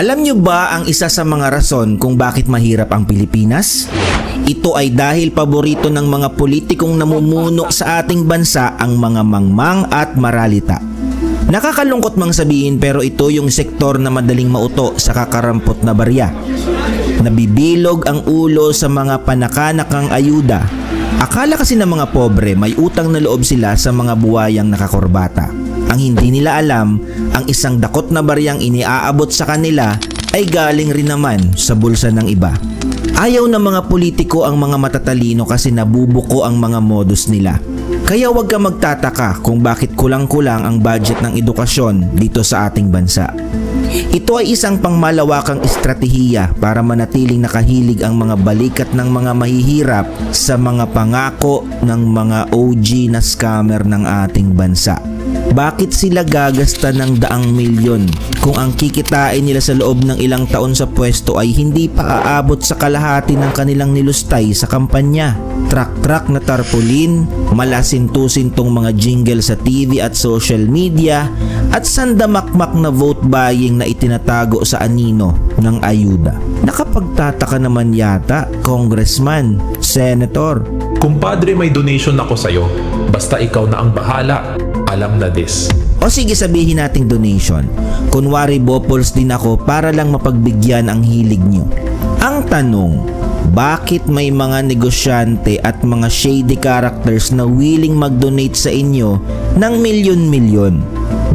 Alam nyo ba ang isa sa mga rason kung bakit mahirap ang Pilipinas? Ito ay dahil paborito ng mga politikong namumuno sa ating bansa ang mga mangmang at maralita. Nakakalungkot mang sabihin pero ito yung sektor na madaling mauto sa kakarampot na barya. Nabibilog ang ulo sa mga panakanakang ayuda. Akala kasi ng mga pobre may utang na loob sila sa mga buwayang nakakorbata. Ang hindi nila alam, ang isang dakot na baryang iniaabot sa kanila ay galing rin naman sa bulsa ng iba. Ayaw ng mga politiko ang mga matatalino kasi nabubuko ang mga modus nila. Kaya huwag ka magtataka kung bakit kulang-kulang ang budget ng edukasyon dito sa ating bansa. Ito ay isang pangmalawakang estratehiya para manatiling nakahilig ang mga balikat ng mga mahihirap sa mga pangako ng mga OG na scammer ng ating bansa. Bakit sila gagasta ng daang milyon kung ang kikitain nila sa loob ng ilang taon sa pwesto ay hindi pa aabot sa kalahati ng kanilang nilustay sa kampanya? Trak-trak na tarpaulin, malasintusintong mga jingle sa TV at social media, at sandamakmak na vote buying na itinatago sa anino ng ayuda. Nakapagtataka naman yata, Congressman, Senator. Kumpadre, may donation ako sa'yo. Basta ikaw na ang bahala. Alam na this. O sige, sabihin nating donation. Kunwari bopols din ako para lang mapagbigyan ang hilig nyo. Ang tanong, bakit may mga negosyante at mga shady characters na willing mag-donate sa inyo ng milyon-milyon?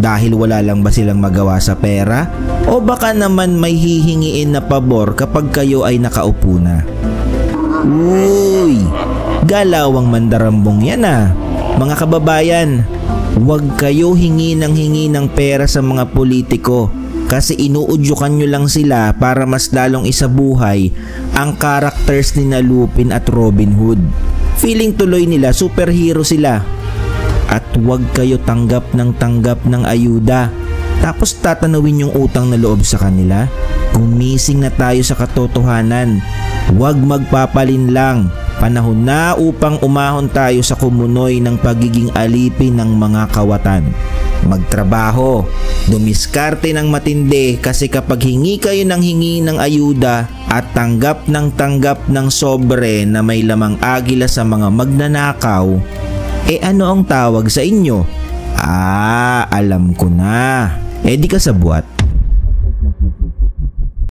Dahil wala lang ba silang magawa sa pera? O baka naman may hihingiin na pabor kapag kayo ay nakaupo na? Uy, galawang mandarambong yan ah. Mga kababayan, huwag kayo hingi ng pera sa mga politiko kasi inuudyukan nyo lang sila para mas lalong isabuhay ang characters ni Lupin at Robin Hood. Feeling tuloy nila superhero sila. At huwag kayo tanggap ng ayuda tapos tatanawin yung utang na loob sa kanila. Gumising na tayo sa katotohanan. Huwag magpapalin lang. Panahon na upang umahon tayo sa kumunoy ng pagiging alipin ng mga kawatan. Magtrabaho, dumiskarte ng matindi kasi kapag hingi kayo ng ayuda at tanggap ng sobre na may lamang agila sa mga magnanakaw, ano ang tawag sa inyo? Alam ko na. Di ka sabuat.